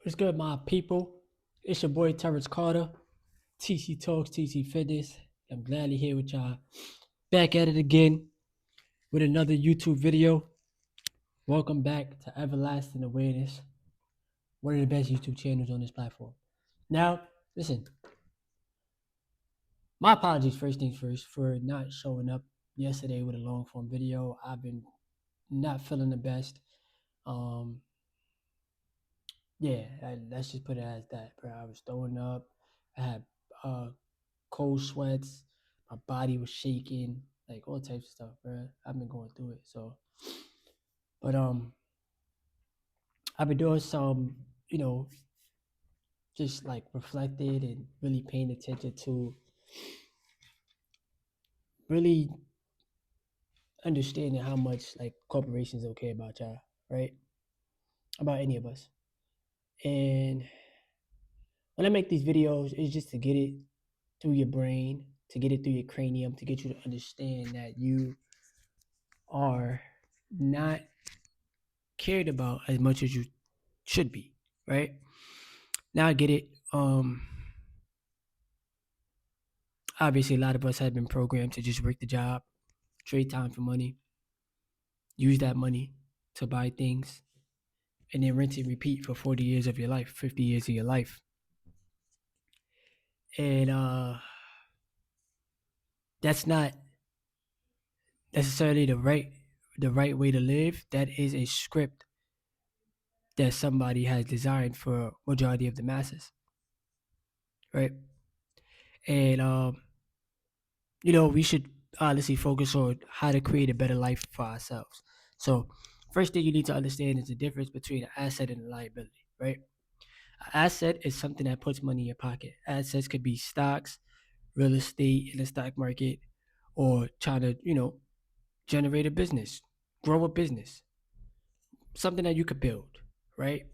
What's good, my people? It's your boy Terrence Carter, TC Talks, TC Fitness. I'm gladly here with y'all. Back at it again with another YouTube video. Welcome back to Everlasting Awareness, one of the best YouTube channels on this platform. Now, listen, my apologies first things first for not showing up yesterday with a long form video. I've been not feeling the best. Um, let's just put it as that, bro. I was throwing up. I had uh cold sweats. My body was shaking, like all types of stuff, bro. I've been going through it. But I've been doing some, you know, just like reflected and really paying attention to really understanding how much like corporations don't care about y'all, right? About any of us. And when I make these videos, it's just to get it through your brain, to get it through your cranium, to get you to understand that you are not cared about as much as you should be, right? Now I get it. Obviously, a lot of us have been programmed to just work the job, trade time for money, use that money to buy things, and then rinse and repeat for 40 years of your life, 50 years of your life. And that's not necessarily the right way to live. That is a script that somebody has designed for majority of the masses, right? And we should honestly focus on how to create a better life for ourselves. So, first thing you need to understand is the difference between an asset and a liability, right? An asset is something that puts money in your pocket. Assets could be stocks, real estate in the stock market, or trying to, generate a business, grow a business, something that you could build, right?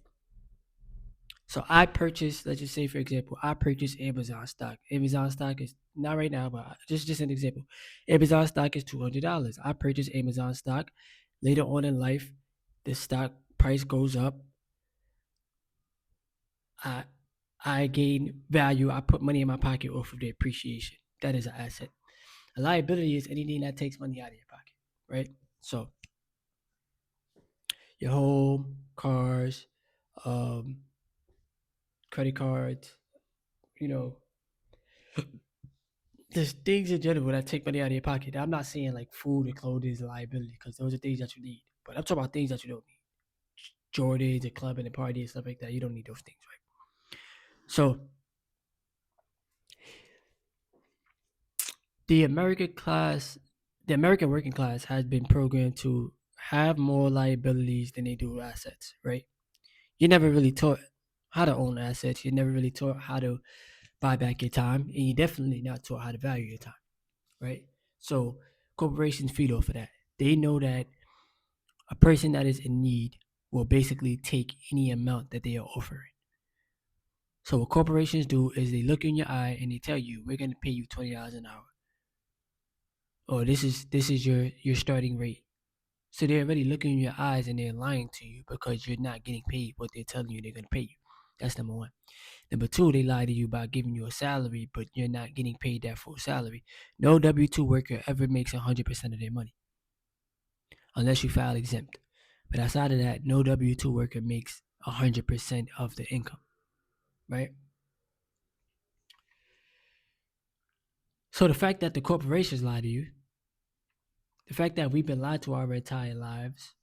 So I purchased, let's just say for example, I purchased Amazon stock. Amazon stock is not right now, but just an example. Amazon stock is $200. I purchased Amazon stock. Later on in life, the stock price goes up. I I gain value. I put money in my pocket off of the appreciation. That is an asset. A liability is anything that takes money out of your pocket, right? So your home, cars, um, credit cards, you know, there's things in general that take money out of your pocket. I'm not saying like food and clothing is a liability because those are things that you need. But I'm talking about things that you don't need. Jordans, a club and a party and stuff like that. You don't need those things, right? So the American class, the American working class has been programmed to have more liabilities than they do assets, right? You never really taught how to own assets. You never really taught how to buy back your time, and you definitely not taught how to value your time, right? So corporations feed off of that. They know that a person that is in need will basically take any amount that they are offering. So what corporations do is they look in your eye and they tell you, we're gonna pay you $20 an hour. Or this is your starting rate. So they're already looking in your eyes and they're lying to you because you're not getting paid what they're telling you they're gonna pay you. That's number one. Number two, they lie to you by giving you a salary, but you're not getting paid that full salary. No W-2 worker ever makes 100% of their money unless you file exempt. But outside of that, no W-2 worker makes 100% of the income, right? So the fact that the corporations lie to you, the fact that we've been lied to our entire lives,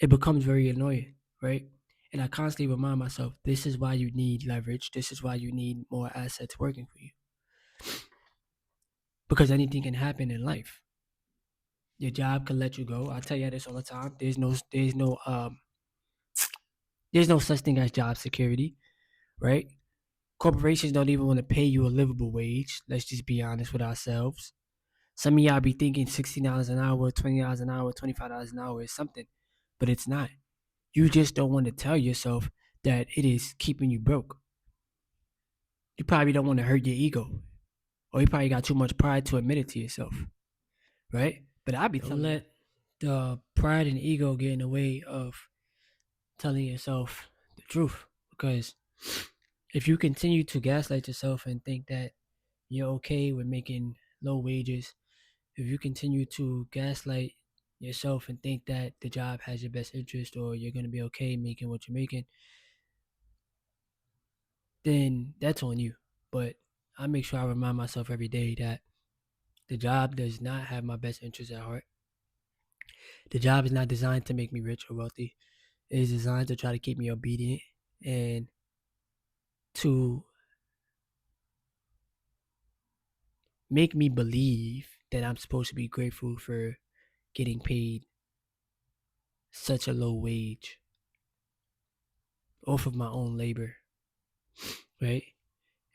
it becomes very annoying, right? And I constantly remind myself, this is why you need leverage. This is why you need more assets working for you. Because anything can happen in life. Your job can let you go. I tell you this all the time. There's no such thing as job security, right? Corporations don't even want to pay you a livable wage. Let's just be honest with ourselves. Some of y'all be thinking $16 an hour, $20 an hour, $25 an hour is something, but it's not. You just don't want to tell yourself that it is keeping you broke. You probably don't want to hurt your ego, or you probably got too much pride to admit it to yourself, right? But I be telling let the pride and ego get in the way of telling yourself the truth. Because if you continue to gaslight yourself and think that you're okay with making low wages, if you continue to gaslight yourself and think that the job has your best interest or you're going to be okay making what you're making, then that's on you. But I make sure I remind myself every day that the job does not have my best interest at heart. The job is not designed to make me rich or wealthy. It is designed to try to keep me obedient and to make me believe that I'm supposed to be grateful for getting paid such a low wage off of my own labor, right?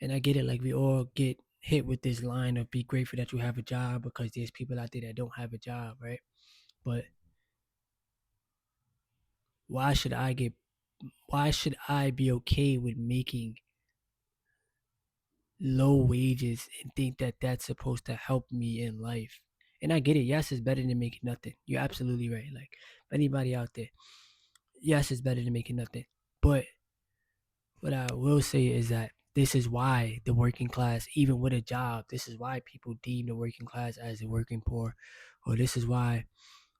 And I get it, like we all get hit with this line of be grateful that you have a job because there's people out there that don't have a job, right? But why should I get why should I be okay with making low wages and think that that's supposed to help me in life? And I get it. Yes, it's better than making nothing. You're absolutely right. Like anybody out there, yes, it's better than making nothing. But what I will say is that this is why the working class, even with a job, this is why people deem the working class as the working poor, or this is why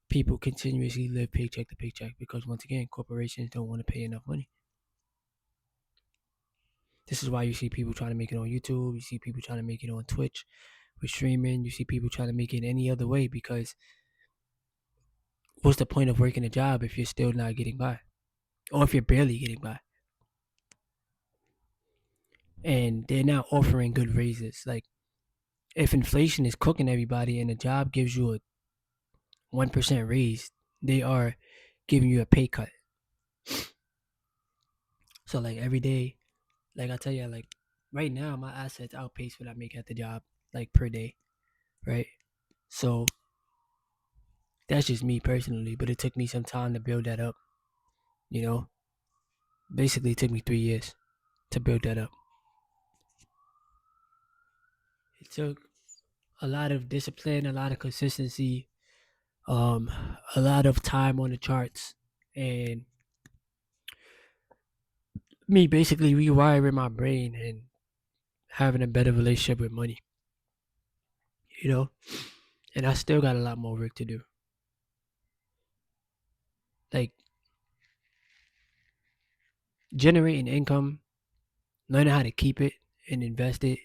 people continuously live paycheck to paycheck because once again, corporations don't want to pay enough money. This is why you see people trying to make it on YouTube. You see people trying to make it on Twitch with streaming. You see people trying to make it any other way because what's the point of working a job if you're still not getting by or if you're barely getting by? And they're not offering good raises. Like if inflation is cooking everybody and a job gives you a 1% raise, they are giving you a pay cut. So like every day, like I tell you, like right now my assets outpace what I make at the job, like per day, right? So that's just me personally, but it took me some time to build that up, you know? Basically it took me 3 years to build that up. It took a lot of discipline, a lot of consistency, a lot of time on the charts, and me basically rewiring my brain and having a better relationship with money, you know? And I still got a lot more work to do. Like generating income, learning how to keep it and invest it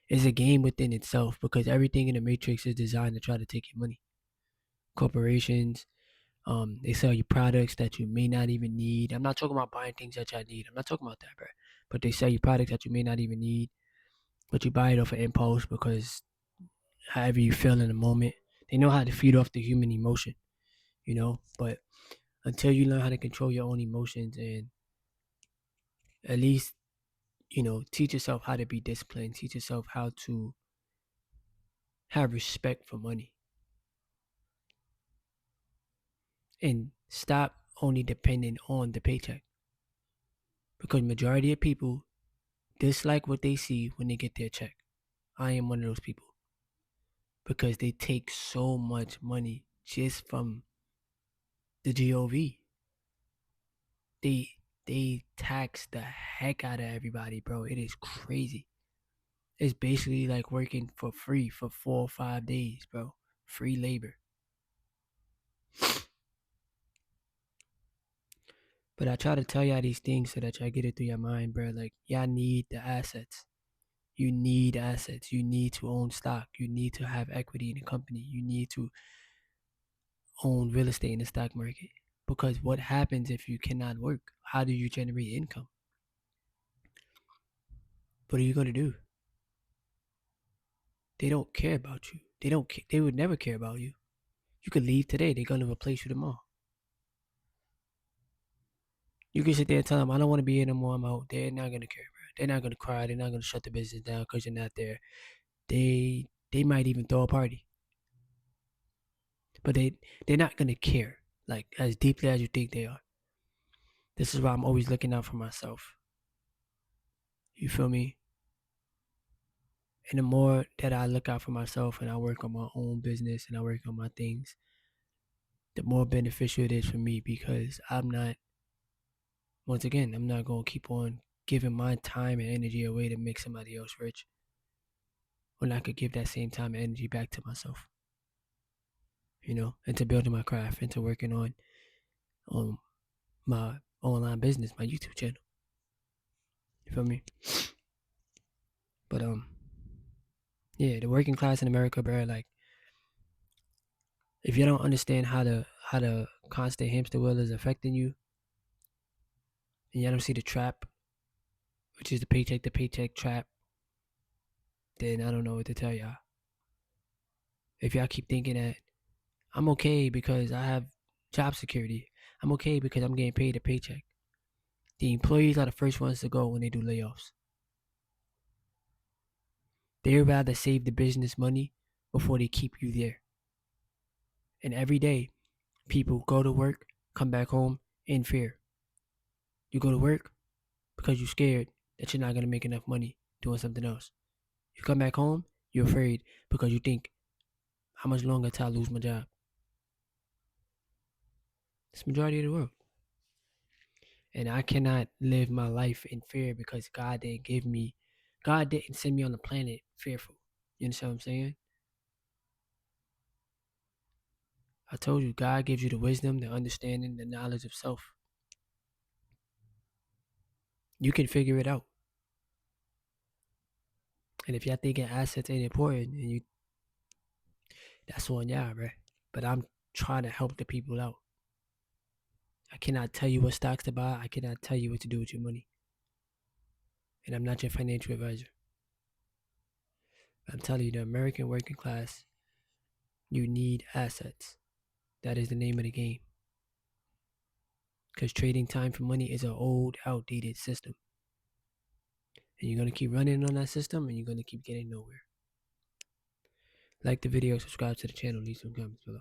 is a game within itself because everything in the matrix is designed to try to take your money. Corporations, they sell you products that you may not even need. I'm not talking about buying things that you need. I'm not talking about that, bro. But they sell you products that you may not even need, but you buy it off of impulse because however you feel in the moment. They know how to feed off the human emotion, you know. But until you learn how to control your own emotions and at least, you know, teach yourself how to be disciplined, teach yourself how to have respect for money and stop only depending on the paycheck. Because majority of people dislike what they see when they get their check. I am one of those people because they take so much money just from the GOV. They they tax the heck out of everybody, bro. It is crazy. It's basically like working for free for 4 or 5 days, bro. Free labor. But I try to tell y'all these things so that y'all get it through your mind, bro. Like y'all need the assets. You need assets. You need to own stock. You need to have equity in the company. You need to own real estate in the stock market. Because what happens if you cannot work? How do you generate income? What are you gonna do? They don't care about you. They don't. They would never care about you. You could leave today. They're gonna replace you tomorrow. You can sit there and tell them, "I don't want to be here no more. I'm out." They're not gonna care, bro. They're not gonna cry. They're not gonna shut the business down because you're not there. They might even throw a party, but they're not gonna care like as deeply as you think they are. This is why I'm always looking out for myself. You feel me? And the more that I look out for myself and I work on my own business and I work on my things, the more beneficial it is for me because I'm not Once again, I'm not going to keep on giving my time and energy away to make somebody else rich when I could give that same time and energy back to myself, into building my craft, into working on my online business, my YouTube channel. You feel me? But yeah, the working class in America, bro, like, if you don't understand how the constant hamster wheel is affecting you, and you don't see the trap, which is the paycheck to paycheck trap, then I don't know what to tell y'all. If y'all keep thinking that I'm okay because I have job security, I'm okay because I'm getting paid a paycheck, the employees are the first ones to go when they do layoffs. They'd rather save the business money before they keep you there. And every day, people go to work, come back home in fear. You go to work because you're scared that you're not going to make enough money doing something else. You come back home, you're afraid because you think, how much longer till I lose my job? It's the majority of the world. And I cannot live my life in fear because God didn't send me on the planet fearful. You understand what I'm saying? I told you, God gives you the wisdom, the understanding, the knowledge of self. You can figure it out. And if y'all thinking assets ain't important, that's on y'all, bro. But I'm trying to help the people out. I cannot tell you what stocks to buy. I cannot tell you what to do with your money. And I'm not your financial advisor. I'm telling you, the American working class, you need assets. That is the name of the game. Because trading time for money is an old, outdated system. And you're going to keep running on that system and you're going to keep getting nowhere. Like the video, subscribe to the channel, leave some comments below.